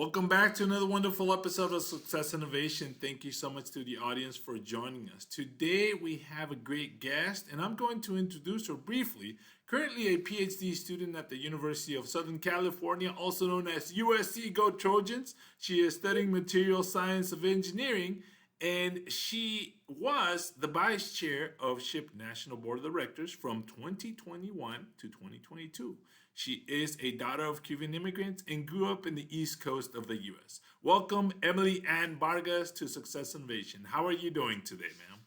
Welcome back to another wonderful episode of Success Innovation. Thank you so much to the audience for joining us. Today we have a great guest, and I'm going to introduce her briefly. Currently a PhD student at the University of Southern California, also known as USC Go Trojans. She is studying material science of engineering, and she was the vice chair of SHPE National Board of Directors from 2021 to 2022. She is a daughter of Cuban immigrants and grew up in the East Coast of the U.S. Welcome, Emily Anne Vargas, to Success Innovation. How are you doing today, ma'am?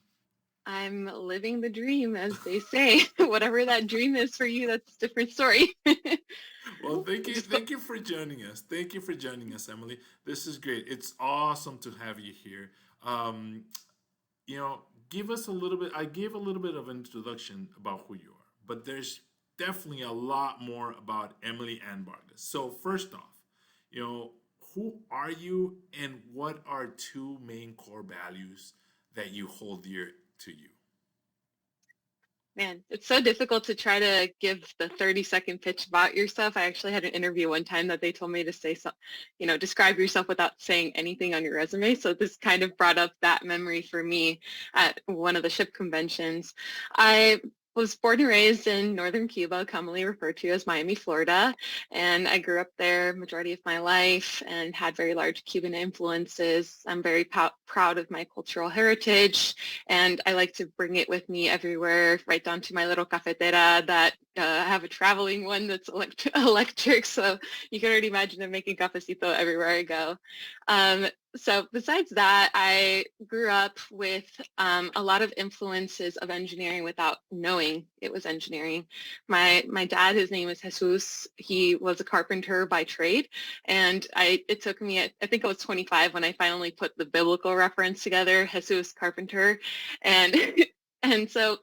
I'm living the dream, as they say. Whatever that dream is for you, that's a different story. Well, thank you, Just thank you for joining us. Thank you for joining us, Emily. This is great. It's awesome to have you here. Um, you know, give us a little bit. I gave a little bit of an introduction about who you are, but there's definitely a lot more about Emily Ann Vargas. So first off, you know, who are you, and what are two main core values that you hold dear to you? Man, it's so difficult to try to give the 30-second pitch about yourself. I actually had an interview one time that they told me to say, describe yourself without saying anything on your resume. So this kind of brought up that memory for me at one of the SHPE conventions. I was born and raised in northern Cuba, commonly referred to as Miami, Florida, and I grew up there majority of my life and had very large Cuban influences. I'm very proud of my cultural heritage, and I like to bring it with me everywhere, right down to my little cafetera that I have a traveling one that's electric, so you can already imagine I'm making cafecito everywhere I go. So besides that, I grew up with a lot of influences of engineering without knowing it was engineering. My dad, his name is Jesus. He was a carpenter by trade, and it took me, I think I was 25 when I finally put the biblical reference together, Jesus carpenter, and and so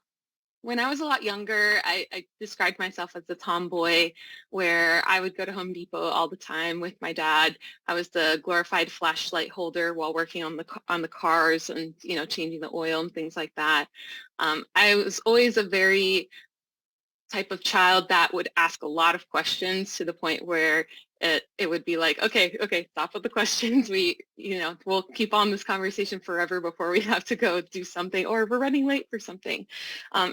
when I was a lot younger, I described myself as a tomboy, where I would go to Home Depot all the time with my dad. I was the glorified flashlight holder while working on the cars and changing the oil and things like that. I was always a very type of child that would ask a lot of questions to the point where it would be like, okay, stop with the questions. We'll keep on this conversation forever before we have to go do something, or we're running late for something.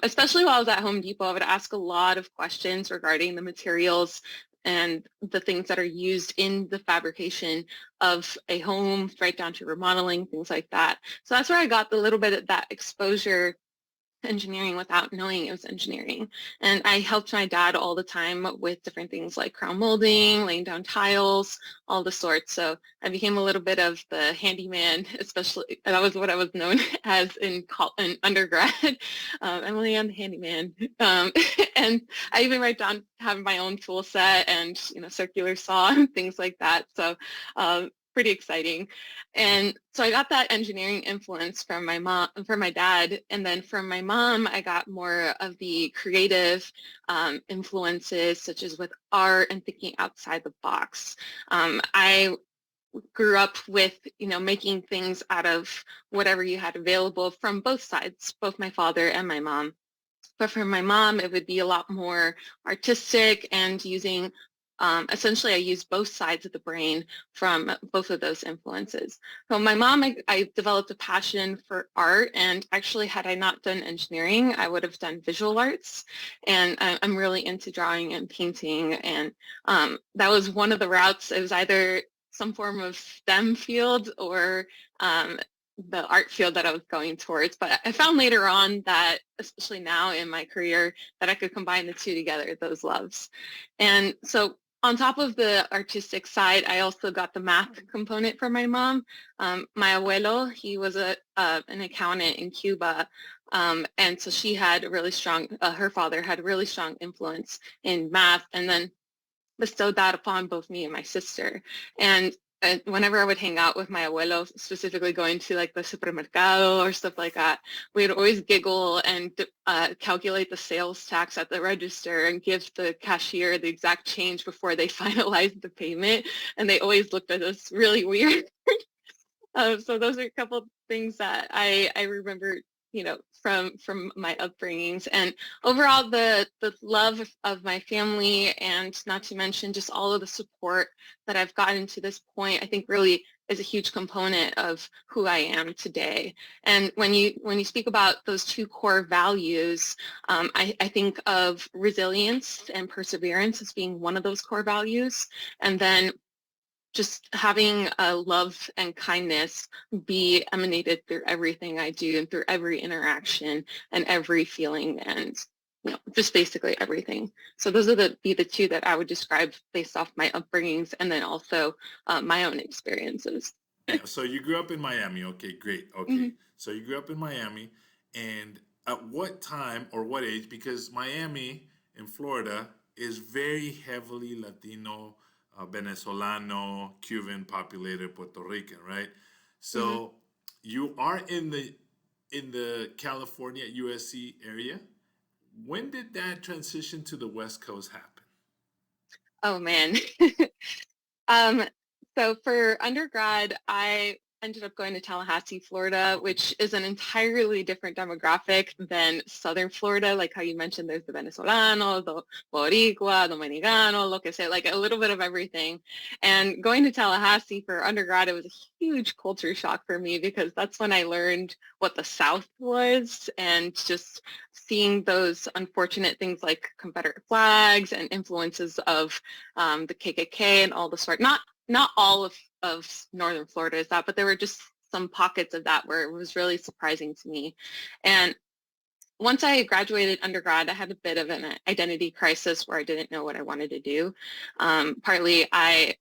Especially while I was at Home Depot, I would ask a lot of questions regarding the materials and the things that are used in the fabrication of a home, right down to remodeling, things like that. So that's where I got the little bit of that exposure engineering without knowing it was engineering. And I helped my dad all the time with different things like crown molding, laying down tiles, all the sorts. So I became a little bit of the handyman, especially that was what I was known as in undergrad, Emily Anne the handyman. And I even write down having my own tool set and circular saw and things like that. So pretty exciting. And so I got that engineering influence from my dad. And then from my mom, I got more of the creative influences, such as with art and thinking outside the box. I grew up with, making things out of whatever you had available from both sides, both my father and my mom. But for my mom, it would be a lot more artistic and using essentially, I use both sides of the brain from both of those influences. So my mom, I developed a passion for art, and actually, had I not done engineering, I would have done visual arts. And I'm really into drawing and painting, and that was one of the routes. It was either some form of STEM field or the art field that I was going towards. But I found later on that, especially now in my career, that I could combine the two together, those loves. And so on top of the artistic side, I also got the math component from my mom. My abuelo, he was an accountant in Cuba. And so she had a really strong, her father had a really strong influence in math, and then bestowed that upon both me and my sister. And whenever I would hang out with my abuelo, specifically going to like the supermercado or stuff like that, we'd always giggle and calculate the sales tax at the register and give the cashier the exact change before they finalized the payment. And they always looked at us really weird. So those are a couple of things that I remember from my upbringings. And overall, the love of my family, and not to mention just all of the support that I've gotten to this point, I think really is a huge component of who I am today. And when you speak about those two core values, I think of resilience and perseverance as being one of those core values, and then just having love and kindness be emanated through everything I do and through every interaction and every feeling, and just basically everything. So those are the two that I would describe based off my upbringings, and then also my own experiences. Yeah, so you grew up in Miami. Okay, great. Okay. Mhm. So you grew up in Miami, and at what time or what age? Because Miami in Florida is very heavily Latino, Venezolano, Cuban populated, Puerto Rican, right? Mhm. So you are in the California USC area. When did that transition to the West Coast happen? Oh man. Um, so for undergrad, I ended up going to Tallahassee, Florida, Okay. which is an entirely different demographic than Southern Florida. Like how you mentioned, there's the Venezolano, the Boricua, Dominicano, lo que sea, like a little bit of everything. And going to Tallahassee for undergrad, it was a huge culture shock for me, because that's when I learned what the South was, and just seeing those unfortunate things like Confederate flags and influences of the KKK and all the sort. Not all of Northern Florida is that, but there were just some pockets of that where it was really surprising to me. And once I graduated undergrad, I had a bit of an identity crisis where I didn't know what I wanted to do. Partly,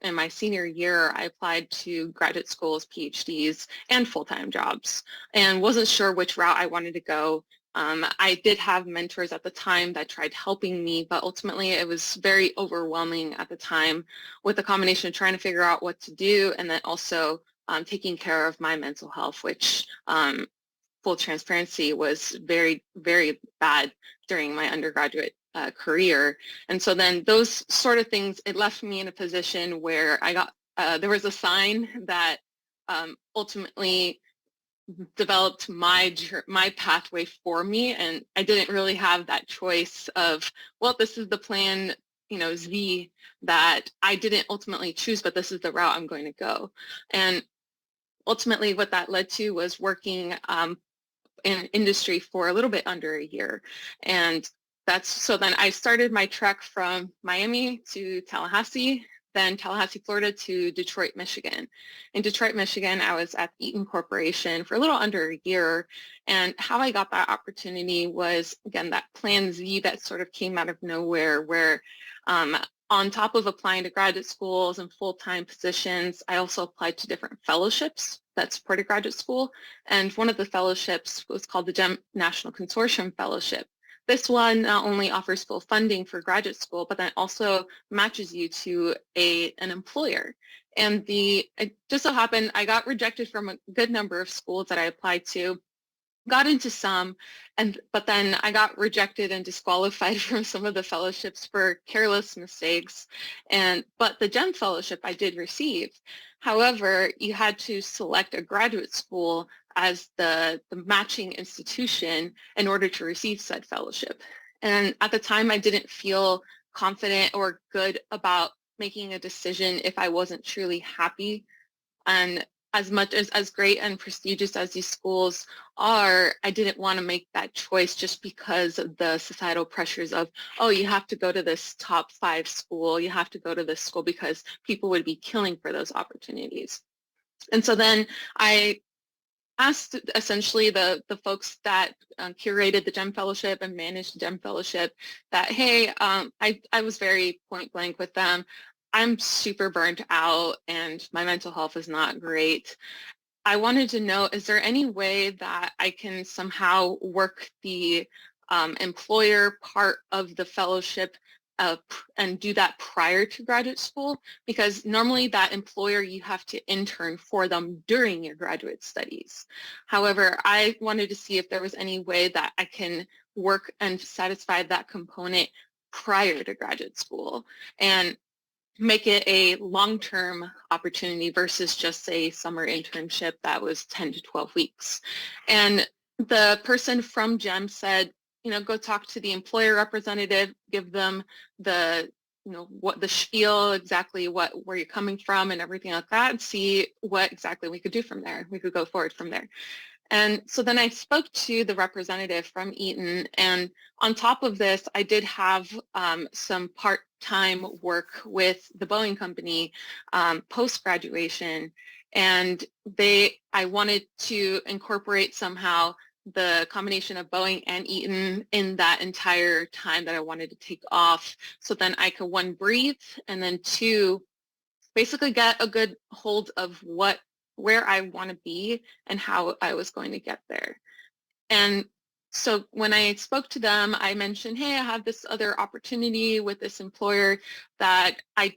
in my senior year, I applied to graduate schools, PhDs, and full-time jobs, and wasn't sure which route I wanted to go. I did have mentors at the time that tried helping me, but ultimately it was very overwhelming at the time, with a combination of trying to figure out what to do, and then also taking care of my mental health, which full transparency was very, very bad during my undergraduate career. And so then those sort of things, it left me in a position where I got, there was a sign that ultimately developed my pathway for me, and I didn't really have that choice of, well, this is the plan, Z, that I didn't ultimately choose, but this is the route I'm going to go. And ultimately what that led to was working in industry for a little bit under a year. And so then I started my trek from Miami to Tallahassee, then Tallahassee, Florida to Detroit, Michigan. In Detroit, Michigan, I was at Eaton Corporation for a little under a year. And how I got that opportunity was, again, that Plan Z that sort of came out of nowhere, where on top of applying to graduate schools and full-time positions, I also applied to different fellowships that supported graduate school. And one of the fellowships was called the GEM National Consortium Fellowship. This one not only offers full funding for graduate school, but then also matches you to an employer. And it just so happened I got rejected from a good number of schools that I applied to, got into some, but then I got rejected and disqualified from some of the fellowships for careless mistakes. But the GEM fellowship I did receive. However, you had to select a graduate school as the matching institution in order to receive said fellowship. And at the time, I didn't feel confident or good about making a decision if I wasn't truly happy. And as much as great and prestigious as these schools are, I didn't want to make that choice just because of the societal pressures of, oh, you have to go to this top 5 school, you have to go to this school, because people would be killing for those opportunities. And so then I asked essentially the folks that curated the GEM Fellowship and managed the GEM Fellowship that, hey, I was very point blank with them. I'm super burnt out and my mental health is not great. I wanted to know, is there any way that I can somehow work the employer part of the fellowship and do that prior to graduate school? Because normally that employer, you have to intern for them during your graduate studies. However, I wanted to see if there was any way that I can work and satisfy that component prior to graduate school and make it a long-term opportunity versus just a summer internship that was 10 to 12 weeks. And the person from GEM said, go talk to the employer representative, give them the, what the spiel, exactly where you're coming from and everything like that, and see what exactly we could do from there. We could go forward from there. And so then I spoke to the representative from Eaton, and on top of this, I did have some part-time work with the Boeing company post-graduation, and I wanted to incorporate somehow the combination of Boeing and Eaton in that entire time that I wanted to take off, so then I could, one, breathe, and then two, basically get a good hold of where I want to be and how I was going to get there. And so when I spoke to them, I mentioned, hey, I have this other opportunity with this employer that I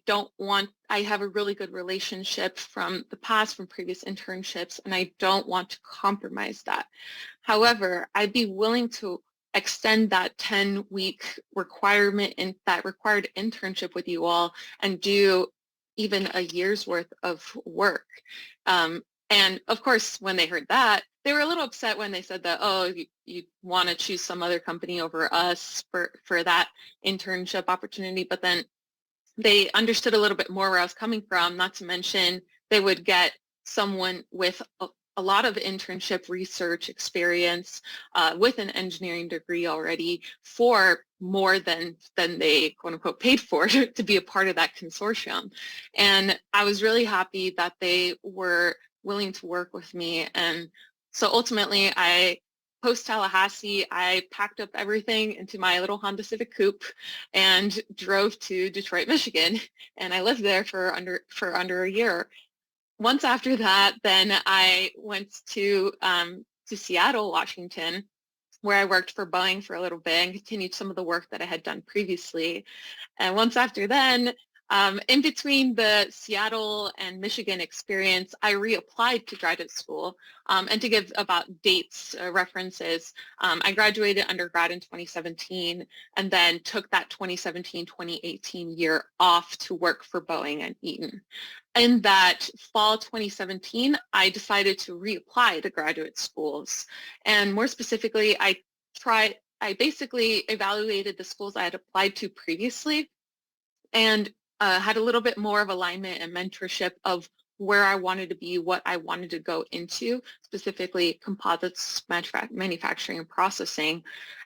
have a really good relationship from the past, from previous internships, and I don't want to compromise that. However, I'd be willing to extend that 10-week requirement and that required internship with you all and do even a year's worth of work. And of course, when they heard that, they were a little upset when they said that, oh, you want to choose some other company over us for that internship opportunity. But then they understood a little bit more where I was coming from, not to mention they would get someone with a lot of internship research experience with an engineering degree already for more than they, quote unquote, paid for to be a part of that consortium. And I was really happy that they were willing to work with me. And so ultimately, post-Tallahassee, I packed up everything into my little Honda Civic Coupe and drove to Detroit, Michigan. And I lived there for under a year. Once after that, then I went to Seattle, Washington, where I worked for Boeing for a little bit and continued some of the work that I had done previously. And once after then, in between the Seattle and Michigan experience, I reapplied to graduate school. And to give about dates, references, I graduated undergrad in 2017 and then took that 2017-2018 year off to work for Boeing and Eaton. In that fall 2017, I decided to reapply to graduate schools. And more specifically, I basically evaluated the schools I had applied to previously and had a little bit more of alignment and mentorship of where I wanted to be, what I wanted to go into, specifically composites, manufacturing, and processing.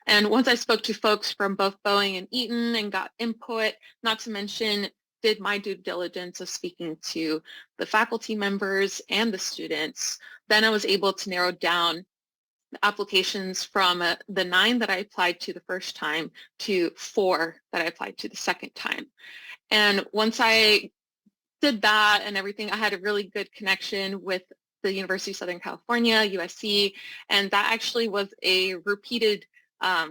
And once I spoke to folks from both Boeing and Eaton and got input, not to mention did my due diligence of speaking to the faculty members and the students, then I was able to narrow down the applications from the 9 that I applied to the first time to 4 that I applied to the second time. And once I did that and everything, I had a really good connection with the University of Southern California, USC, and that actually was a repeated, I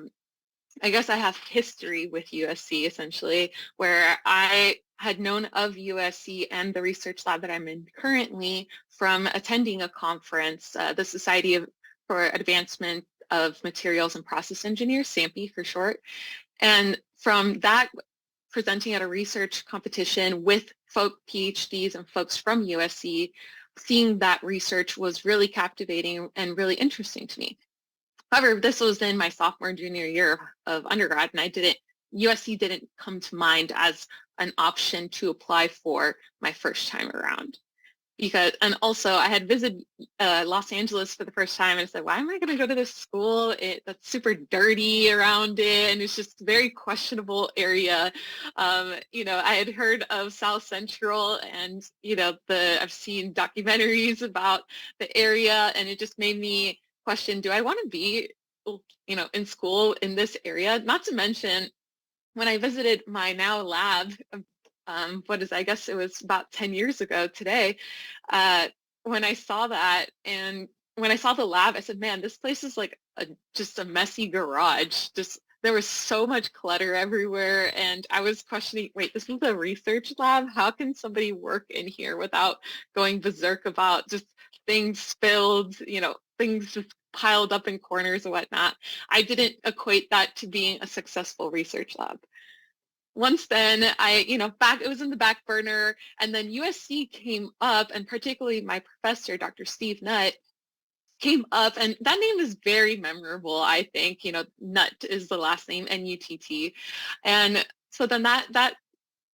guess I have history with USC essentially, where I had known of USC and the research lab that I'm in currently from attending a conference, the Society for Advancement of Materials and Process Engineers, SAMPE for short. And from that, presenting at a research competition with PhDs and folks from USC, seeing that research was really captivating and really interesting to me. However, this was in my sophomore and junior year of undergrad, and USC didn't come to mind as an option to apply for my first time around. And also I had visited Los Angeles for the first time and I said, why am I going to go to this school? That's super dirty around it and it's just a very questionable area. I had heard of South Central and, I've seen documentaries about the area and it just made me question, do I want to be, in school in this area? Not to mention, when I visited my now lab, I guess it was about 10 years ago today, when I saw that and when I saw the lab, I said, man, this place is like just a messy garage. There was so much clutter everywhere. And I was questioning, wait, this is a research lab? How can somebody work in here without going berserk about just things spilled, things just piled up in corners and whatnot? I didn't equate that to being a successful research lab. Once then, it was in the back burner, and then USC came up, and particularly my professor, Dr. Steve Nutt, came up, and that name is very memorable, I think. Nutt is the last name, N-U-T-T. And so then that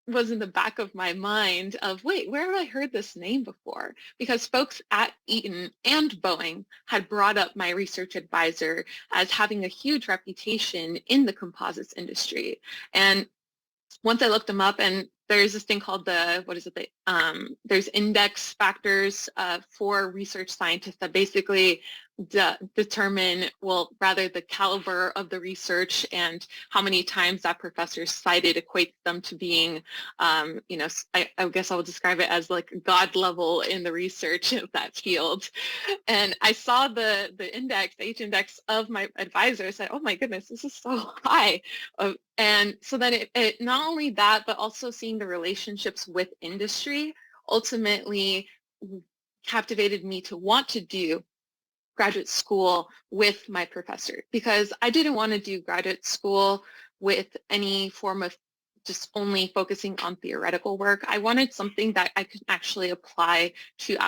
was in the back of my mind of, wait, where have I heard this name before? Because folks at Eaton and Boeing had brought up my research advisor as having a huge reputation in the composites industry. And once I looked them up, and there's this thing called there's index factors for research scientists that basically determine, well, rather the caliber of the research and how many times that professor cited equates them to being, I guess I will describe it as like God level in the research of that field. And I saw the index, the H index of my advisor. I said, oh my goodness, this is so high. And so then it not only that, but also seeing the relationships with industry ultimately captivated me to want to do graduate school with my professor, because I didn't want to do graduate school with any form of just only focusing on theoretical work. I wanted something that I could actually apply to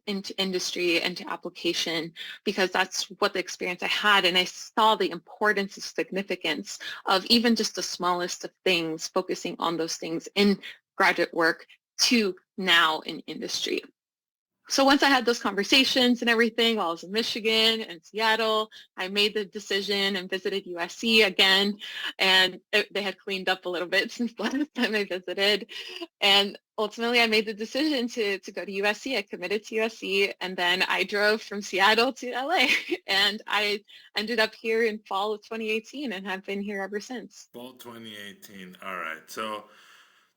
into industry and to application, because that's what the experience I had, and I saw the importance and significance of even just the smallest of things, focusing on those things in graduate work to now in industry. So once I had those conversations and everything while I was in Michigan and Seattle, I made the decision and visited USC again, and they had cleaned up a little bit since the last time I visited. And ultimately I made the decision to go to USC. I committed to USC, and then I drove from Seattle to LA, and I ended up here in fall of 2018 and have been here ever since. Fall 2018. All right. So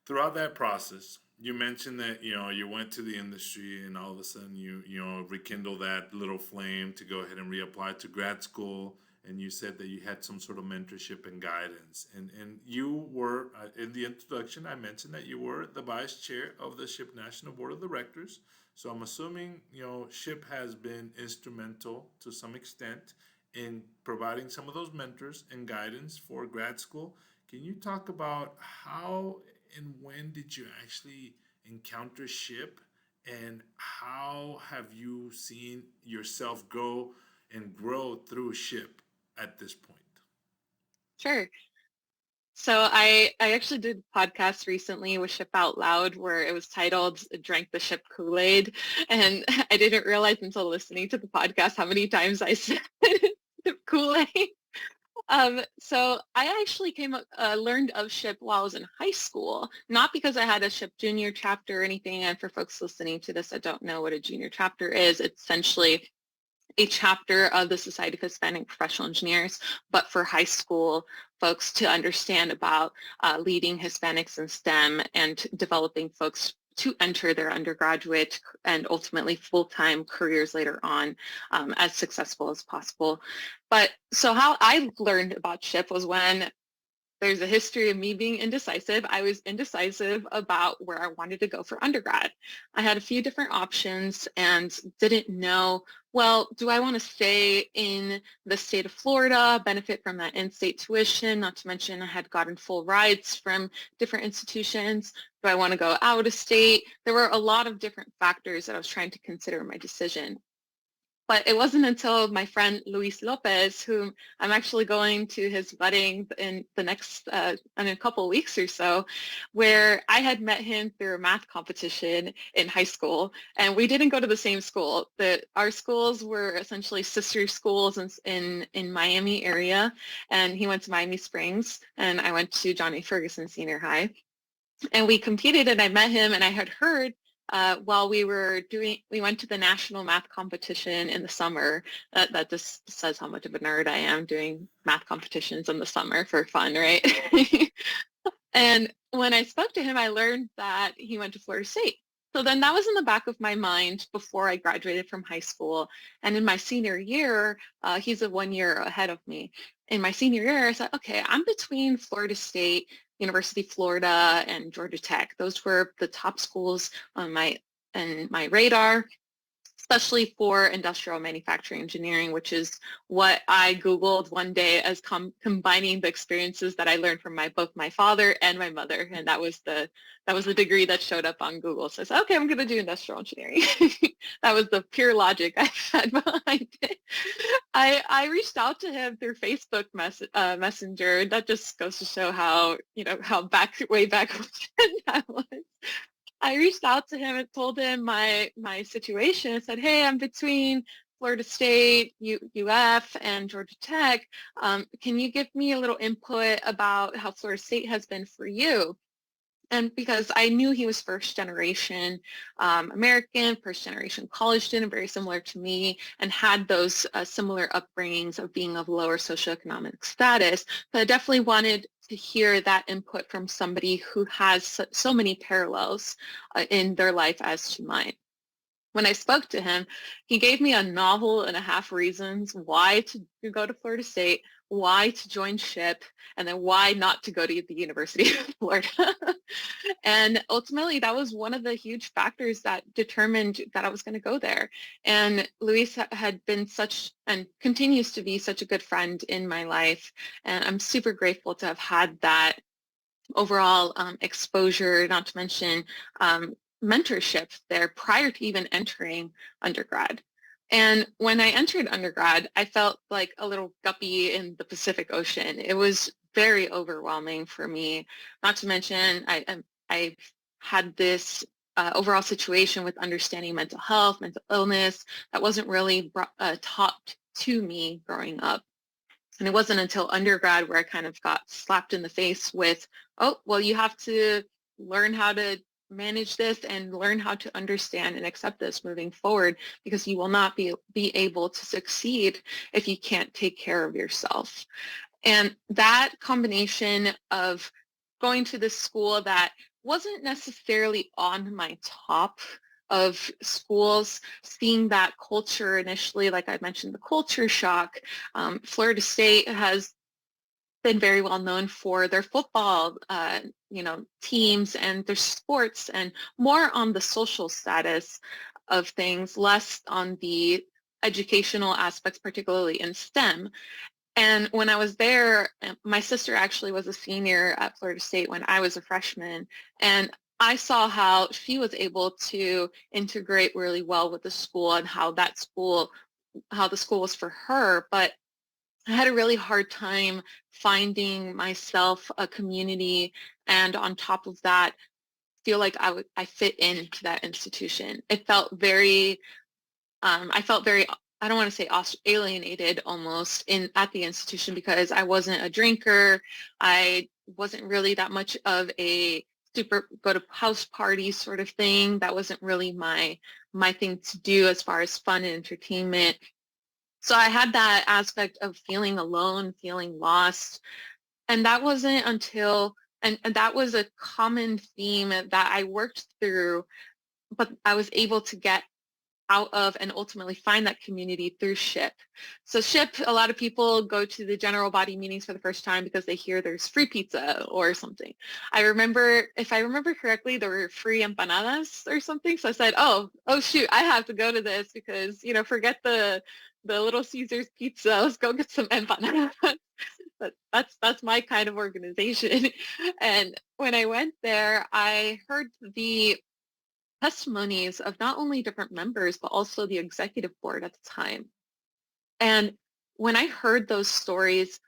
throughout that process, you mentioned that you went to the industry, and all of a sudden you rekindle that little flame to go ahead and reapply to grad school. And you said that you had some sort of mentorship and guidance, and you were in the introduction, I mentioned that you were the vice chair of the SHPE National Board of Directors. So I'm assuming SHPE has been instrumental to some extent in providing some of those mentors and guidance for grad school. Can you talk about how and when did you actually encounter SHPE, and how have you seen yourself go and grow through SHPE at this point? Sure. So I actually did a podcast recently with SHPE Out Loud where it was titled Drank the SHPE Kool-Aid. And I didn't realize until listening to the podcast how many times I said Kool-Aid. So I actually learned of SHPE while I was in high school, not because I had a SHPE junior chapter or anything. And for folks listening to this, I don't know what a junior chapter is. It's essentially a chapter of the Society of Hispanic Professional Engineers, but for high school folks to understand about leading Hispanics in STEM and developing folks to enter their undergraduate and ultimately full-time careers later on as successful as possible. But so how I learned about SHPE was when there's a history of me being indecisive. I was indecisive about where I wanted to go for undergrad. I had a few different options and didn't know, well, do I want to stay in the state of Florida, benefit from that in-state tuition, not to mention I had gotten full rides from different institutions. Do I want to go out of state? There were a lot of different factors that I was trying to consider in my decision. But it wasn't until my friend Luis Lopez, whom I'm actually going to his wedding in the next, in a couple of weeks or so, where I had met him through a math competition in high school. And we didn't go to the same school. Our schools were essentially sister schools in Miami area. And he went to Miami Springs, and I went to John A. Ferguson Senior High. And we competed, and I met him, and I had heard while we went to the national math competition in the summer. That just says how much of a nerd I am, doing math competitions in the summer for fun, right? And when I spoke to him, I learned that he went to Florida State. So then that was in the back of my mind before I graduated from high school. And in my senior year, he's 1 year ahead of me. In my senior year, I said, okay, I'm between Florida State, University of Florida, and Georgia Tech. Those were the top schools on my radar. especially for industrial manufacturing engineering, which is what I Googled one day as combining the experiences that I learned from both my father and my mother. And that was the degree that showed up on Google. So I said, okay, I'm going to do industrial engineering. That was the pure logic I had behind it. I reached out to him through Facebook Messenger. That just goes to show how, how way back when that was. I reached out to him and told him my situation. I said, hey, I'm between Florida State, UF, and Georgia Tech. Can you give me a little input about how Florida State has been for you? And because I knew he was first generation American, first generation college student, very similar to me, and had those similar upbringings of being of lower socioeconomic status. But I definitely wanted to hear that input from somebody who has so many parallels in their life as to mine. When I spoke to him, he gave me a novel and a half reasons why to go to Florida State, why to join SHPE, and then why not to go to the University of Florida. And ultimately, that was one of the huge factors that determined that I was going to go there. And Luis had been such and continues to be such a good friend in my life. And I'm super grateful to have had that overall exposure, not to mention mentorship there prior to even entering undergrad. And when I entered undergrad, I felt like a little guppy in the Pacific Ocean. It was very overwhelming for me. Not to mention, I had this overall situation with understanding mental health, mental illness that wasn't really taught to me growing up. And it wasn't until undergrad where I kind of got slapped in the face with, oh, well, you have to learn how to manage this and learn how to understand and accept this moving forward, because you will not be able to succeed if you can't take care of yourself. And that combination of going to this school that wasn't necessarily on my top of schools, seeing that culture initially, like I mentioned, the culture shock. Florida State has been very well known for their football, teams and their sports, and more on the social status of things, less on the educational aspects, particularly in STEM. And when I was there, my sister actually was a senior at Florida State when I was a freshman, and I saw how she was able to integrate really well with the school and how the school was for her. But I had a really hard time finding myself a community, and on top of that, feel like I fit into that institution. It felt very, I don't want to say alienated almost at the institution, because I wasn't a drinker. I wasn't really that much of a super go to house party sort of thing. That wasn't really my thing to do as far as fun and entertainment. So I had that aspect of feeling alone, feeling lost. And that wasn't until, and that was a common theme that I worked through, but I was able to get out of and ultimately find that community through SHPE. So SHPE, a lot of people go to the general body meetings for the first time because they hear there's free pizza or something. If I remember correctly, there were free empanadas or something. So I said, oh shoot, I have to go to this because, forget the Little Caesars pizza. Let's go get some empanadas. But that's my kind of organization. And when I went there, I heard the testimonies of not only different members, but also the executive board at the time. And when I heard those stories,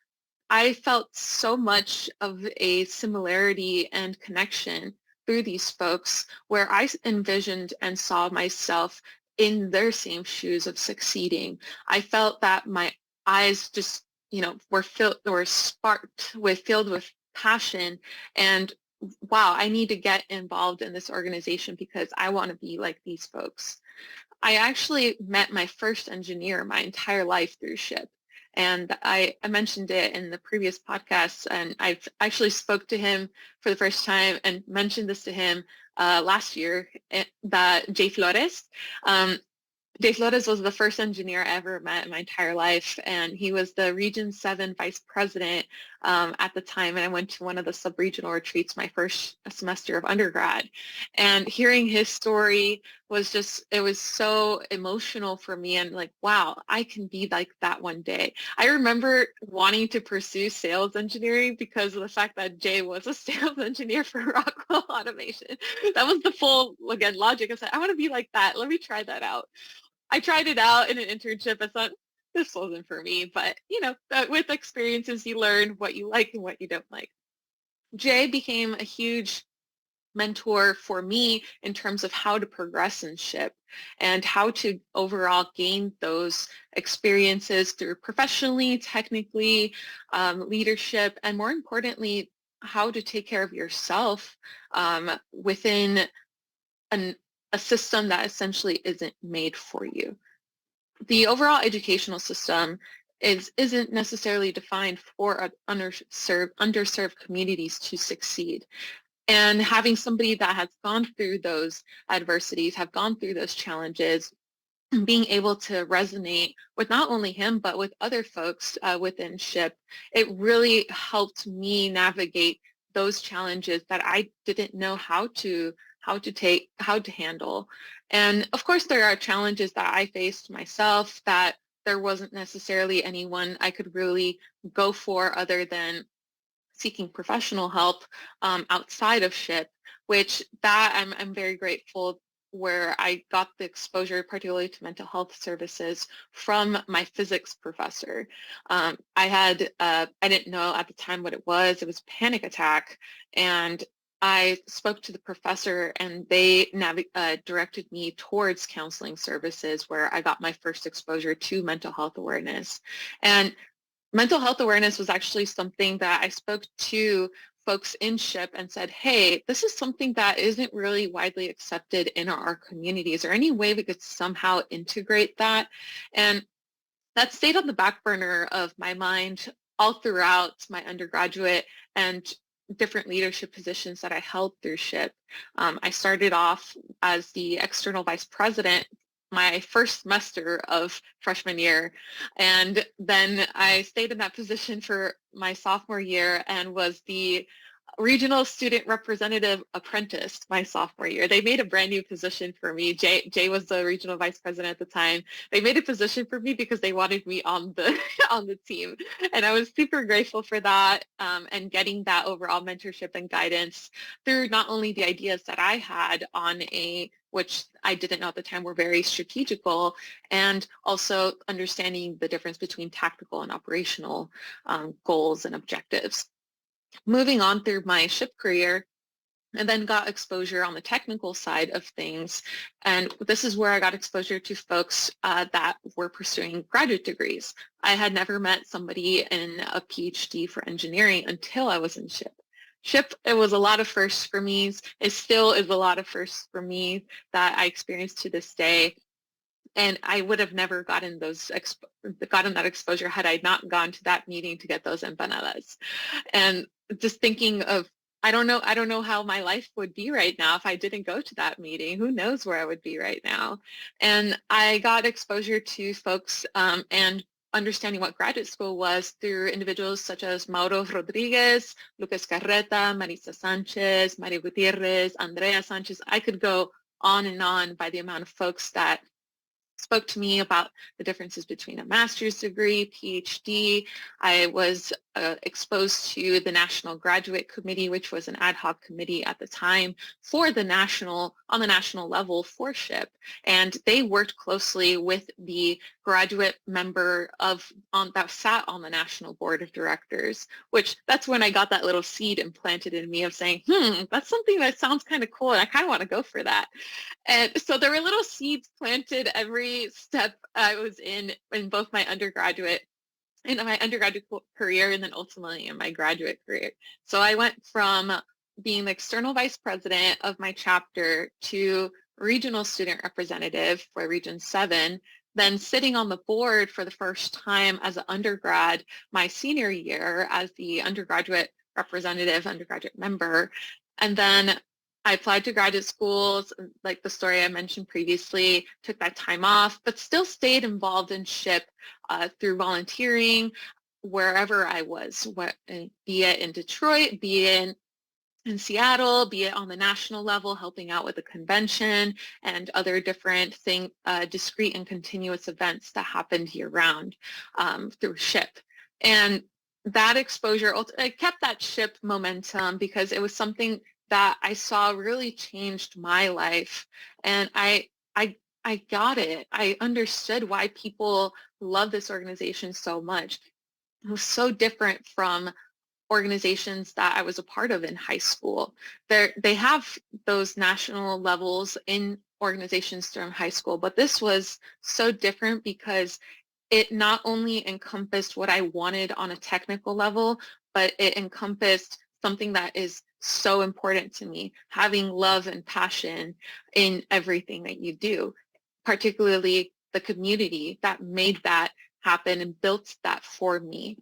I felt so much of a similarity and connection through these folks, where I envisioned and saw myself in their same shoes of succeeding. I felt that my eyes just, were filled with passion, and wow, I need to get involved in this organization because I want to be like these folks. I actually met my first engineer my entire life through SHPE. And I mentioned it in the previous podcast, and I've actually spoke to him for the first time and mentioned this to him last year, that Jay Flores. Jay Flores was the first engineer I ever met in my entire life, and he was the Region 7 vice president at the time, and I went to one of the sub-regional retreats my first semester of undergrad. And hearing his story was just, it was so emotional for me, and like, wow, I can be like that one day. I remember wanting to pursue sales engineering because of the fact that Jay was a sales engineer for Rockwell Automation. That was the full, again, logic. I said, I want to be like that. Let me try that out. I tried it out in an internship. I thought this wasn't for me, but with experiences, you learn what you like and what you don't like. Jay became a huge mentor for me in terms of how to progress in SHPE and how to overall gain those experiences through professionally, technically, leadership, and more importantly, how to take care of yourself within a system that essentially isn't made for you. The overall educational system isn't necessarily defined for underserved communities to succeed. And having somebody that has gone through those adversities, have gone through those challenges, being able to resonate with not only him, but with other folks within SHPE, it really helped me navigate those challenges that I didn't know how to handle. And of course, there are challenges that I faced myself that there wasn't necessarily anyone I could really go for other than seeking professional help outside of SHPE, which that I'm very grateful where I got the exposure, particularly to mental health services, from my physics professor. I didn't know at the time what it was. It was a panic attack, and I spoke to the professor, and they directed me towards counseling services, where I got my first exposure to mental health awareness. And mental health awareness was actually something that I spoke to folks in SHPE and said, hey, this is something that isn't really widely accepted in our community. Is there any way we could somehow integrate that? And that stayed on the back burner of my mind all throughout my undergraduate and different leadership positions that I held through SHPE. I started off as the external vice president my first semester of freshman year. And then I stayed in that position for my sophomore year and was the regional student representative apprentice my sophomore year. They made a brand new position for me. Jay was the regional vice president at the time. They made a position for me because they wanted me on the on the team, and I was super grateful for that and getting that overall mentorship and guidance through not only the ideas that I had on which I didn't know at the time were very strategical, and also understanding the difference between tactical and operational goals and objectives. Moving on through my SHPE career, and then got exposure on the technical side of things. And this is where I got exposure to folks that were pursuing graduate degrees. I had never met somebody in a PhD for engineering until I was in SHPE. SHPE, it was a lot of firsts for me. It still is a lot of firsts for me that I experience to this day. And I would have never gotten that exposure had I not gone to that meeting to get those empanadas. And just thinking of, I don't know how my life would be right now if I didn't go to that meeting. Who knows where I would be right now? And I got exposure to folks and understanding what graduate school was through individuals such as Mauro Rodriguez, Lucas Carreta, Marisa Sanchez, Maria Gutierrez, Andrea Sanchez. I could go on and on by the amount of folks that spoke to me about the differences between a master's degree, PhD. I was exposed to the National Graduate Committee, which was an ad hoc committee at the time on the national level for SHPE. And they worked closely with the graduate member that sat on the national board of directors, which that's when I got that little seed implanted in me of saying, that's something that sounds kind of cool, and I kind of want to go for that. And so there were little seeds planted every step I was in both my undergraduate career and then ultimately in my graduate career. So I went from being the external vice president of my chapter to regional student representative for Region 7, then sitting on the board for the first time as an undergrad my senior year as the undergraduate representative, undergraduate member, and then I applied to graduate schools, like the story I mentioned previously, took that time off, but still stayed involved in SHPE through volunteering wherever I was, be it in Detroit, be it in Seattle, be it on the national level, helping out with the convention and other different discrete and continuous events that happened year-round through SHPE. And that exposure, I kept that SHPE momentum because it was something that I saw really changed my life. And I got it. I understood why people love this organization so much. It was so different from organizations that I was a part of in high school. They have those national levels in organizations during high school, but this was so different because it not only encompassed what I wanted on a technical level, but it encompassed something that is so important to me, having love and passion in everything that you do, particularly the community that made that happen and built that for me.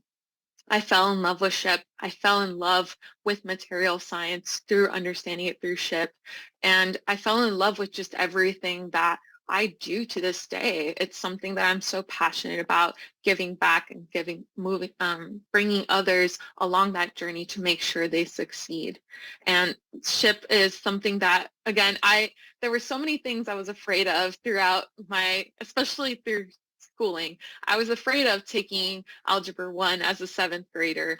I fell in love with SHPE. I fell in love with material science through understanding it through SHPE. And I fell in love with just everything that I do to this day. It's something that I'm so passionate about, giving back and bringing others along that journey to make sure they succeed. And SHPE is something that, again, there were so many things I was afraid of throughout especially through schooling. I was afraid of taking Algebra 1 as a 7th grader.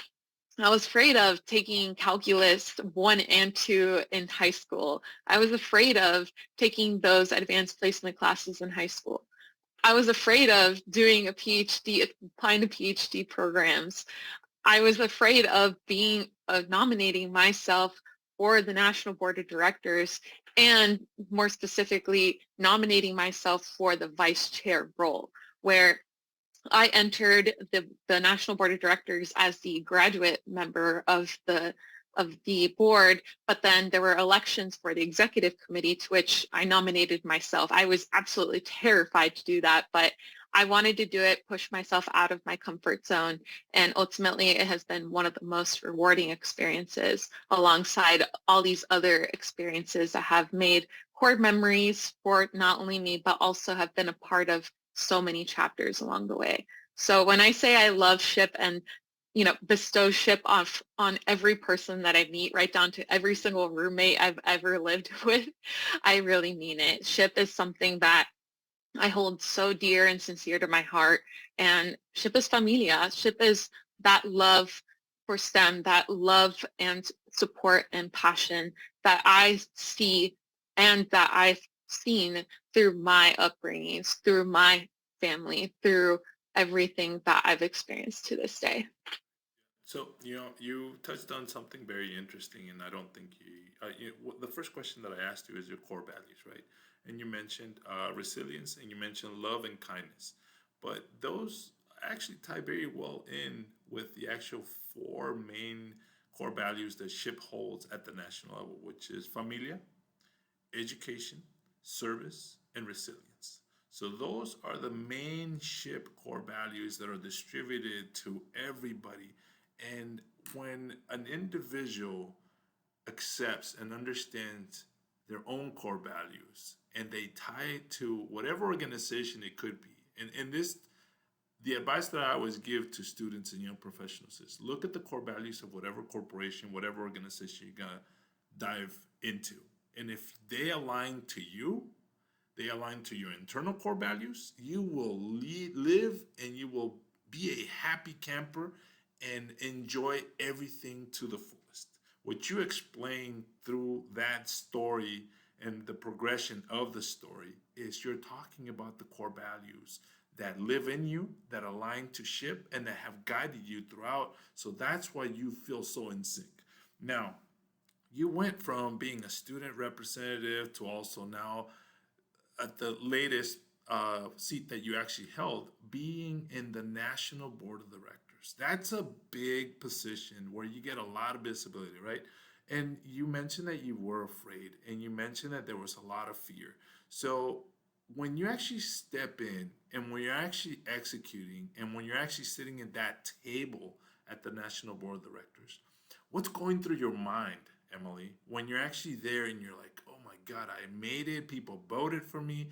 I was afraid of taking Calculus 1 and 2 in high school. I was afraid of taking those advanced placement classes in high school. I was afraid of doing a PhD, applying to PhD programs. I was afraid of nominating myself for the National Board of Directors, and more specifically, nominating myself for the vice chair role, where I entered the National Board of Directors as the graduate member of the board, but then there were elections for the executive committee to which I nominated myself. I was absolutely terrified to do that, but I wanted to do it, push myself out of my comfort zone, and ultimately it has been one of the most rewarding experiences alongside all these other experiences that have made core memories for not only me, but also have been a part of so many chapters along the way. So when I say I love SHPE and bestow SHPE off on every person that I meet, right down to every single roommate I've ever lived with, I really mean it. SHPE is something that I hold so dear and sincere to my heart. And SHPE is familia. SHPE is that love for STEM, that love and support and passion that I see and that I've seen through my upbringings, through my family, through everything that I've experienced to this day. So, you touched on something very interesting, and I don't think the first question that I asked you is your core values, right? And you mentioned resilience, and you mentioned love and kindness. But those actually tie very well in with the actual four main core values that SHPE holds at the national level, which is familia, education, service, and resilience. So those are the main SHPE core values that are distributed to everybody. And when an individual accepts and understands their own core values and they tie it to whatever organization it could be, and this the advice that I always give to students and young professionals is look at the core values of whatever corporation, whatever organization you're gonna dive into. And if they align to you, they align to your internal core values, you will live and you will be a happy camper and enjoy everything to the fullest. What you explain through that story and the progression of the story is you're talking about the core values that live in you, that align to SHPE, and that have guided you throughout. So that's why you feel so in sync. Now, you went from being a student representative to also now at the latest seat that you actually held, being in the National Board of Directors. That's a big position where you get a lot of visibility, right? And you mentioned that you were afraid, and you mentioned that there was a lot of fear. So when you actually step in, and when you're actually executing, and when you're actually sitting at that table at the National Board of Directors, what's going through your mind Emily, when you're actually there and you're like, oh my God, I made it, people voted for me.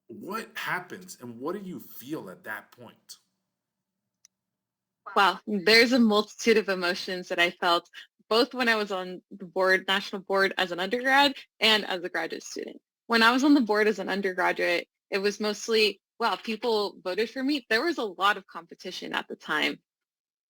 What happens and what do you feel at that point? Wow, there's a multitude of emotions that I felt both when I was on the board, national board as an undergrad and as a graduate student. When I was on the board as an undergraduate, it was mostly, wow, people voted for me. There was a lot of competition at the time,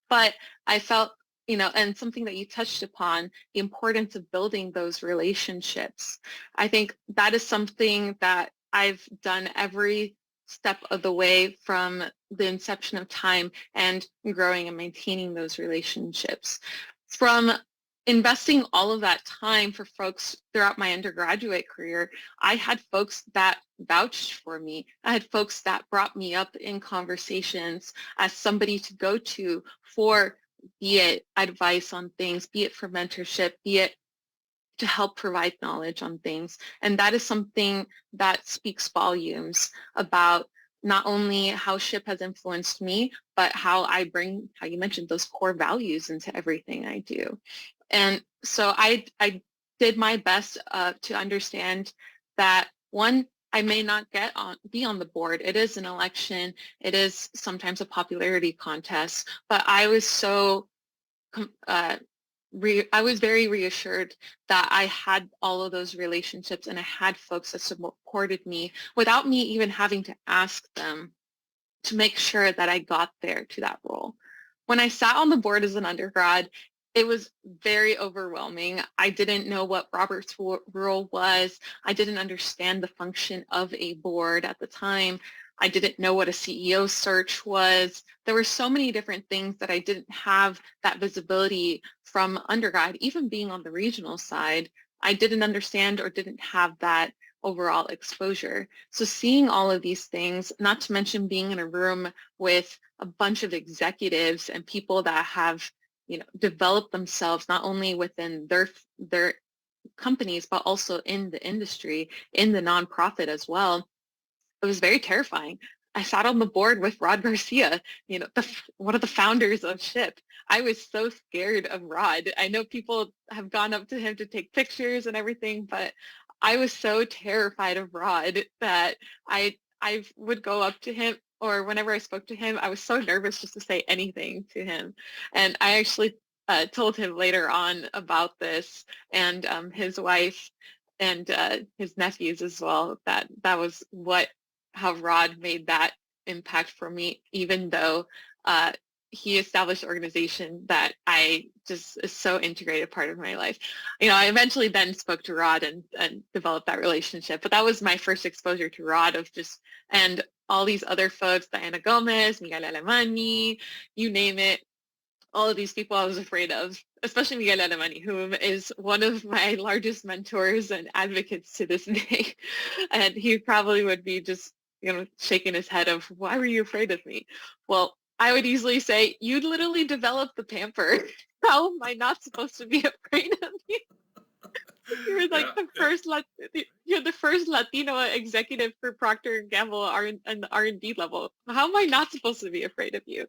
but I felt, and something that you touched upon, the importance of building those relationships. I think that is something that I've done every step of the way from the inception of time and growing and maintaining those relationships. From investing all of that time for folks throughout my undergraduate career, I had folks that vouched for me. I had folks that brought me up in conversations as somebody to go to for, be it advice on things, be it for mentorship, be it to help provide knowledge on things. And that is something that speaks volumes about not only how SHPE has influenced me, but how I bring, how you mentioned, those core values into everything I do. And so I did my best to understand that, one, I may not be on the board. It is an election. It is sometimes a popularity contest. But I was so I was very reassured that I had all of those relationships and I had folks that supported me without me even having to ask them to make sure that I got there to that role. When I sat on the board as an undergrad, it was very overwhelming. I didn't know what Robert's rule was. I didn't understand the function of a board at the time. I didn't know what a CEO search was. There were so many different things that I didn't have that visibility from undergrad. Even being on the regional side, I didn't understand or didn't have that overall exposure. So seeing all of these things, not to mention being in a room with a bunch of executives and people that have, developed themselves not only within their companies, but also in the industry, in the nonprofit as well, it was very terrifying. I sat on the board with Rod Garcia, one of the founders of SHPE. I was so scared of Rod. I know people have gone up to him to take pictures and everything, but I was so terrified of Rod that I would go up to him, or whenever I spoke to him, I was so nervous just to say anything to him. And I actually told him later on about this, and his wife and his nephews as well, that was how Rod made that impact for me, even though he established an organization that I just is so integrated part of my life. I eventually then spoke to Rod and developed that relationship, but that was my first exposure to Rod and all these other folks, Diana Gomez, Miguel Alemani, you name it. All of these people I was afraid of, especially Miguel Alemani, who is one of my largest mentors and advocates to this day. And he probably would be just, shaking his head of, why were you afraid of me? Well, I would easily say, you literally developed the pamper. How am I not supposed to be afraid of you? You're like Yeah, the yeah. you're the first Latino executive for Procter & Gamble and the R&D level. How am I not supposed to be afraid of you?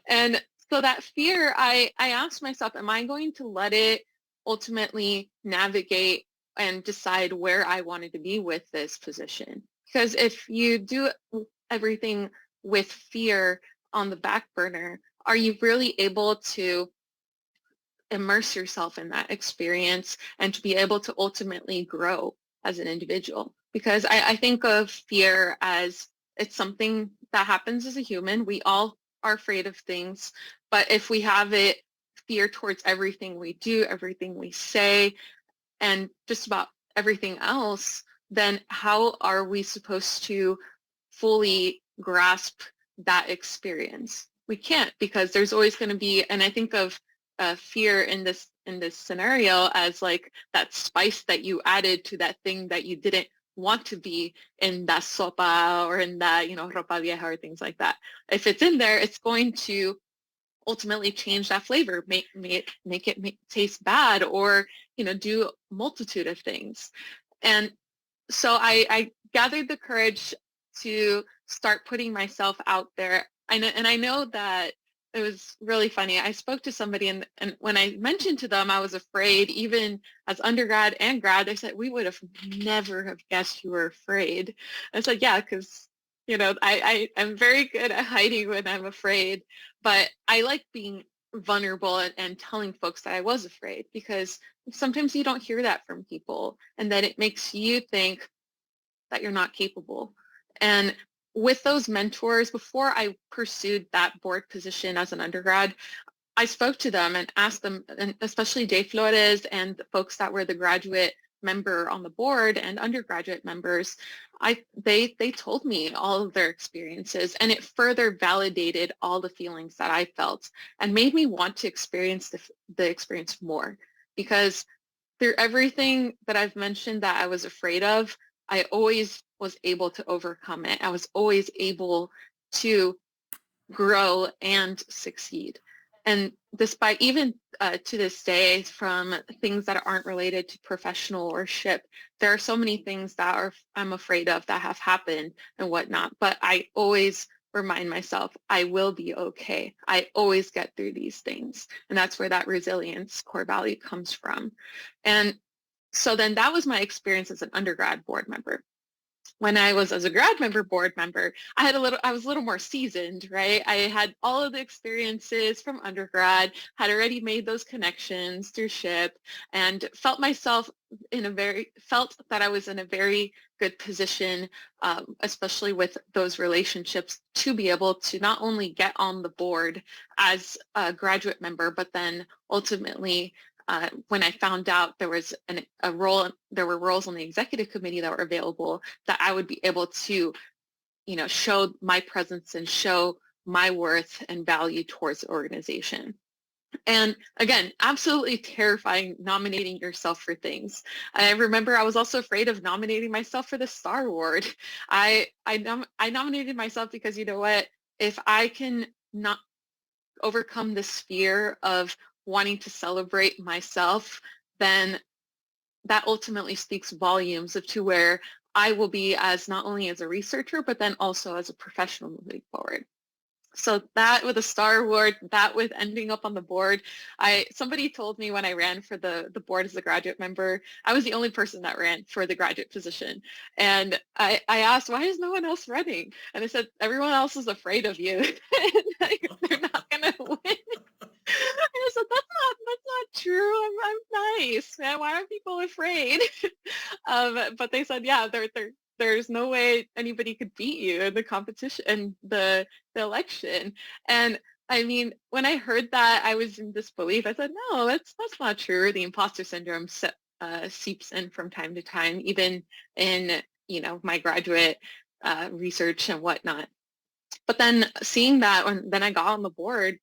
And so that fear, I asked myself, am I going to let it ultimately navigate and decide where I wanted to be with this position? Because if you do everything with fear on the back burner, are you really able to immerse yourself in that experience and to be able to ultimately grow as an individual? Because I think of fear as it's something that happens as a human. We all are afraid of things, but if we have fear towards everything we do, everything we say, and just about everything else, then how are we supposed to fully grasp that experience? We can't, because there's always going to be, and I think of fear in this scenario as like that spice that you added to that thing that you didn't want to be in that sopa or in that, ropa vieja or things like that. If it's in there, it's going to ultimately change that flavor, make it taste bad, or do a multitude of things. And so I gathered the courage to start putting myself out there. And I know that it was really funny. I spoke to somebody and when I mentioned to them I was afraid, even as undergrad and grad, they said, we would have never have guessed you were afraid. I said, yeah, because, I'm very good at hiding when I'm afraid, but I like being vulnerable and telling folks that I was afraid, because sometimes you don't hear that from people, and then it makes you think that you're not capable. And with those mentors, before I pursued that board position as an undergrad, I spoke to them and asked them, and especially Jay Flores and the folks that were the graduate member on the board and undergraduate members, they told me all of their experiences, and it further validated all the feelings that I felt and made me want to experience the experience more, because through everything that I've mentioned that I was afraid of, I always was able to overcome it. I was always able to grow and succeed. And despite even to this day, from things that aren't related to professional or SHPE, there are so many things that I'm afraid of that have happened and whatnot. But I always remind myself, I will be okay. I always get through these things. And that's where that resilience core value comes from. And so then that was my experience as an undergrad board member. When I was as a grad member board member, I was a little more seasoned, right? I had all of the experiences from undergrad, had already made those connections through SHPE, and felt that I was in a very good position, especially with those relationships, to be able to not only get on the board as a graduate member, but then ultimately when I found out there was there were roles on the executive committee that were available, that I would be able to, show my presence and show my worth and value towards the organization. And again, absolutely terrifying nominating yourself for things. I remember I was also afraid of nominating myself for the Star Award. I nominated myself because, you know what, if I can not overcome this fear of wanting to celebrate myself, then that ultimately speaks volumes to where I will be as not only as a researcher, but then also as a professional moving forward. So that with a Star Award, that with ending up on the board, somebody told me when I ran for the board as a graduate member, I was the only person that ran for the graduate position. And I asked, why is no one else running? And they said, everyone else is afraid of you. They're not going to win. And I said, that's not true. I'm nice, man. Why are people afraid? But they said, yeah, there's no way anybody could beat you in the competition and the election. And I mean, when I heard that, I was in disbelief. I said, no, that's not true. The imposter syndrome seeps in from time to time, even in, my graduate research and whatnot. But then seeing that, then I got on the board,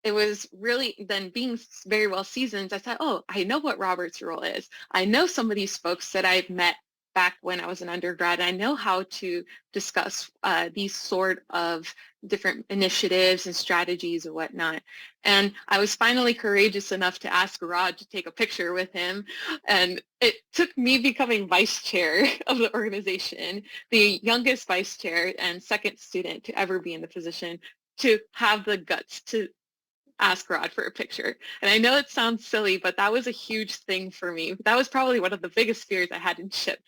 it was really then being very well seasoned. I thought, oh, I know what Robert's role is. I know some of these folks that I've met back when I was an undergrad. I know how to discuss these sort of different initiatives and strategies and whatnot. And I was finally courageous enough to ask Rod to take a picture with him. And it took me becoming vice chair of the organization, the youngest vice chair and second student to ever be in the position, to have the guts to ask Rod for a picture. And I know it sounds silly, but that was a huge thing for me. That was probably one of the biggest fears I had in SHPE,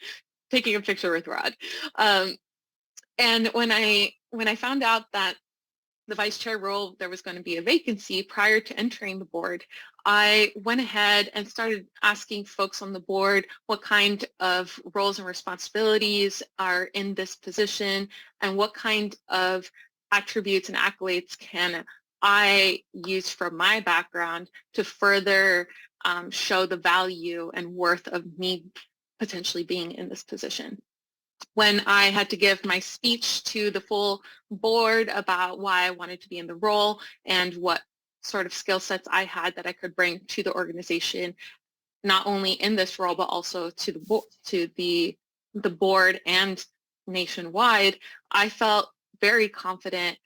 taking a picture with Rod. And when I found out that the vice chair role, there was going to be a vacancy prior to entering the board, I went ahead and started asking folks on the board what kind of roles and responsibilities are in this position, and what kind of attributes and accolades can I use from my background to further show the value and worth of me potentially being in this position. When I had to give my speech to the full board about why I wanted to be in the role and what sort of skill sets I had that I could bring to the organization, not only in this role, but also to the board and nationwide, I felt very confident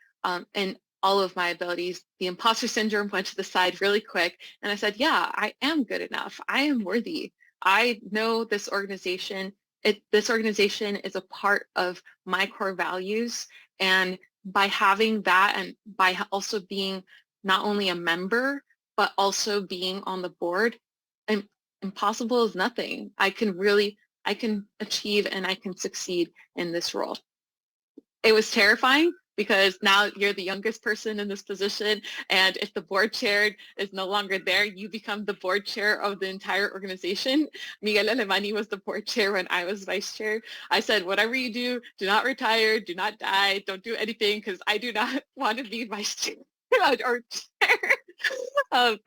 in all of my abilities. The imposter syndrome went to the side really quick, and I said, yeah, I am good enough. I am worthy. I know this organization. This organization is a part of my core values, and by having that and by also being not only a member, but also being on the board. And impossible is nothing. I can achieve and I can succeed in this role. It was terrifying because now you're the youngest person in this position. And if the board chair is no longer there, you become the board chair of the entire organization. Miguel Alemani was the board chair when I was vice chair. I said, whatever you do not retire, do not die, don't do anything because I do not want to be vice chair or chair. Um,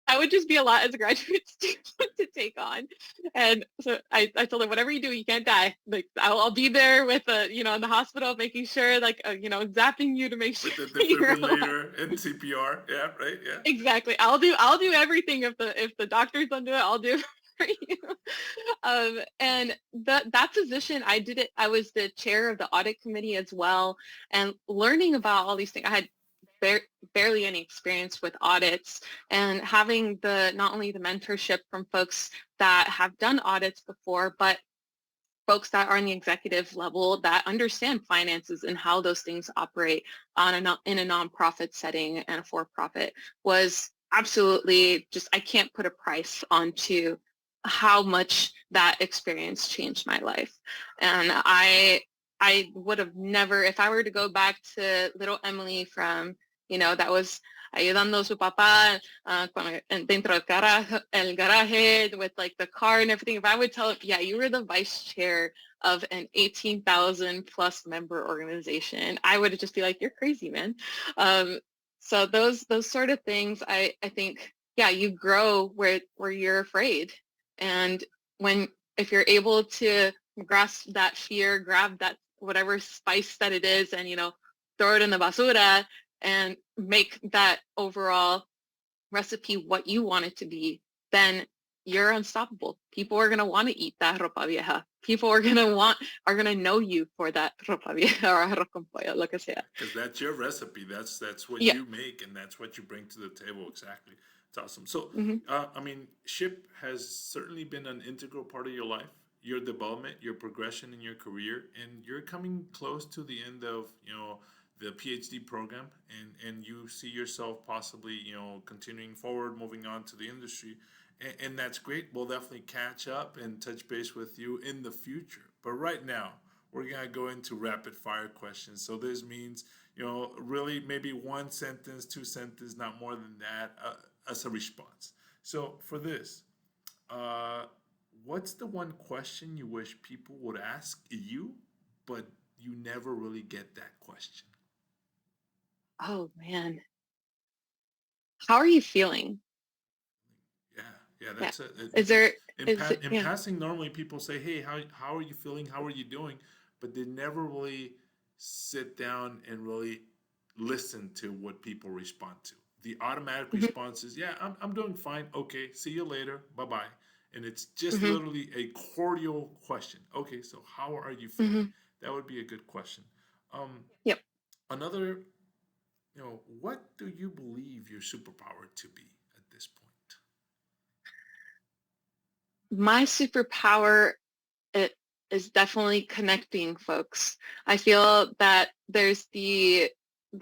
I would just be a lot as a graduate student to take on. And so I told her, whatever you do, you can't die. Like I'll be there with in the hospital, making sure zapping you to make sure With the you're defibrillator and CPR. Yeah, right. Yeah. Exactly. I'll do everything. If the doctors don't do it, I'll do it for you. And that position, I did it. I was the chair of the audit committee as well. And learning about all these things, I had barely any experience with audits, and having not only the mentorship from folks that have done audits before, but folks that are in the executive level that understand finances and how those things operate in a nonprofit setting and a for-profit was absolutely just, I can't put a price onto how much that experience changed my life. And I would have never, if I were to go back to little Emily from, that was ayudando a su papá dentro el garaje with like the car and everything. If I would tell him, yeah, you were the vice chair of an 18,000 plus member organization, I would just be like, you're crazy, man. So those sort of things, I think, yeah, you grow where you're afraid. And if you're able to grasp that fear, grab that whatever spice that it is, and throw it in the basura and make that overall recipe what you want it to be, then you're unstoppable. People are going to want to eat that ropa vieja. People are going to know you for that ropa vieja or arroz con pollo, lo que sea. Because that's your recipe. That's what you make, and that's what you bring to the table. Exactly. It's awesome. So, I mean, SHPE has certainly been an integral part of your life, your development, your progression in your career, and you're coming close to the end of, the PhD program, and you see yourself possibly, continuing forward, moving on to the industry. And that's great. We'll definitely catch up and touch base with you in the future. But right now, we're going to go into rapid fire questions. So this means, really maybe one sentence, two sentences, not more than that, as a response. So for this, what's the one question you wish people would ask you, but you never really get that question? Oh man, how are you feeling? Yeah, that's it. Is there In passing, normally people say, "Hey, how are you feeling? How are you doing?" But they never really sit down and really listen to what people respond to. The automatic response is, "Yeah, I'm doing fine. Okay, see you later. Bye bye." And it's just literally a cordial question. Okay, so how are you feeling? That would be a good question. Yep. Another, what do you believe your superpower to be at this point? My superpower it is definitely connecting folks. I feel that there's the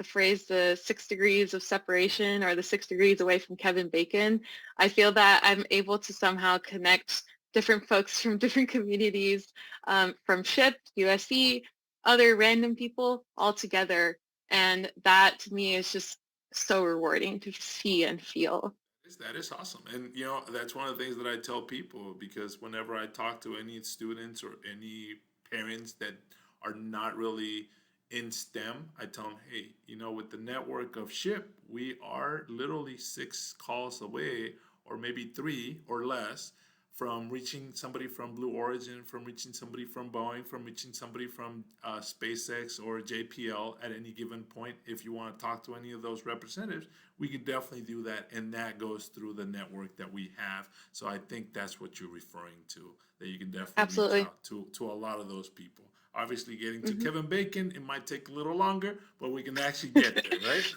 phrase, the 6 degrees of separation, or the 6 degrees away from Kevin Bacon. I feel that I'm able to somehow connect different folks from different communities, from SHPE, USC, other random people all together. And that to me is just so rewarding to see and feel. That is awesome. And, that's one of the things that I tell people, because whenever I talk to any students or any parents that are not really in STEM, I tell them, hey, with the network of SHPE, we are literally 6 calls away, or maybe 3 or less, from reaching somebody from Blue Origin, from reaching somebody from Boeing, from reaching somebody from SpaceX or JPL at any given point. If you want to talk to any of those representatives, we could definitely do that, and that goes through the network that we have. So I think that's what you're referring to, that you can definitely reach out to a lot of those people. Obviously, getting to Kevin Bacon, it might take a little longer, but we can actually get there, right?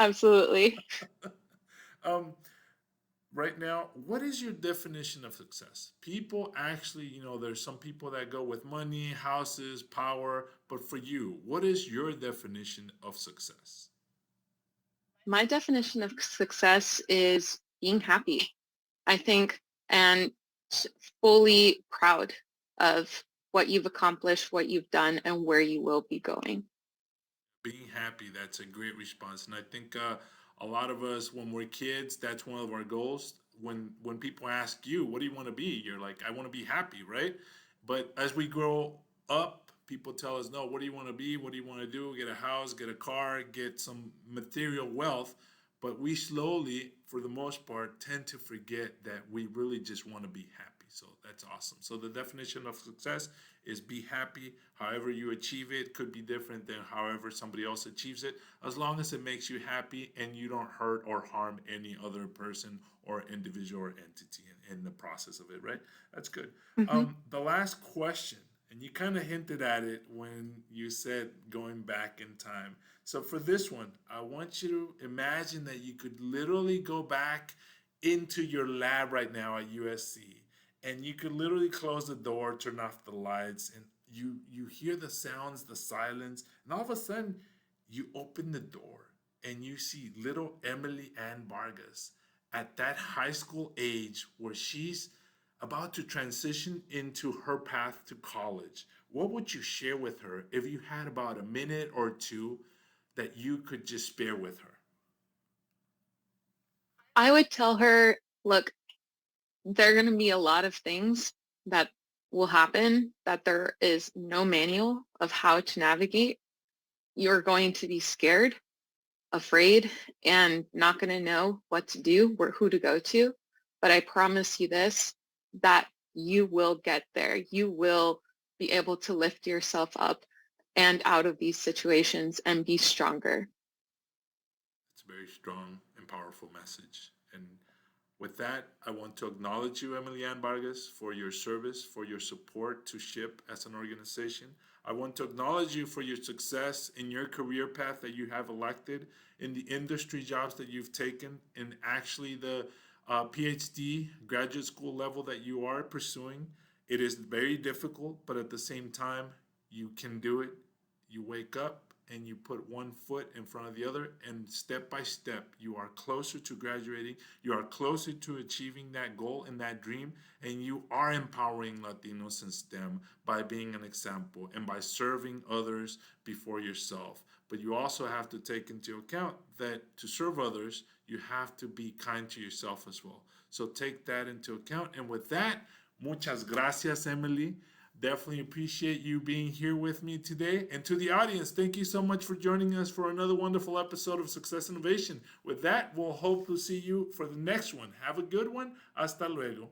Absolutely. Right now, what is your definition of success? People actually, there's some people that go with money, houses, power, but for you, what is your definition of success? My definition of success is being happy, I think, and fully proud of what you've accomplished, what you've done, and where you will be going. Being happy, that's a great response. And I think a lot of us, when we're kids, that's one of our goals. When people ask you, what do you want to be? You're like, I want to be happy, right? But as we grow up, people tell us, no, what do you want to be? What do you want to do? Get a house, get a car, get some material wealth. But we slowly, for the most part, tend to forget that we really just want to be happy. So that's awesome. So the definition of success is be happy. However you achieve it could be different than however somebody else achieves it, as long as it makes you happy and you don't hurt or harm any other person or individual or entity in the process of it, right? That's good. Mm-hmm. The last question, and you kind of hinted at it when you said going back in time. So for this one, I want you to imagine that you could literally go back into your lab right now at USC, and you could literally close the door, turn off the lights, and you hear the sounds, the silence, and all of a sudden you open the door and you see little Emily Anne Vargas at that high school age where she's about to transition into her path to college. What would you share with her if you had about a minute or two that you could just spare with her? I would tell her, look, there are going to be a lot of things that will happen that there is no manual of how to navigate. You're going to be scared, afraid, and not going to know what to do or who to go to. But I promise you this, that you will get there. You will be able to lift yourself up and out of these situations and be stronger. It's a very strong and powerful message. And with that, I want to acknowledge you, Emily Ann Vargas, for your service, for your support to SHIP as an organization. I want to acknowledge you for your success in your career path that you have elected, in the industry jobs that you've taken, and actually the PhD graduate school level that you are pursuing. It is very difficult, but at the same time, you can do it. You wake up and you put one foot in front of the other, and step by step you are closer to graduating, you are closer to achieving that goal and that dream, and you are empowering Latinos in STEM by being an example and by serving others before yourself. But you also have to take into account that to serve others you have to be kind to yourself as well. So take that into account. And with that, muchas gracias, Emily. Definitely appreciate you being here with me today. And to the audience, thank you so much for joining us for another wonderful episode of Success Innovation. With that, we'll hope to see you for the next one. Have a good one. Hasta luego.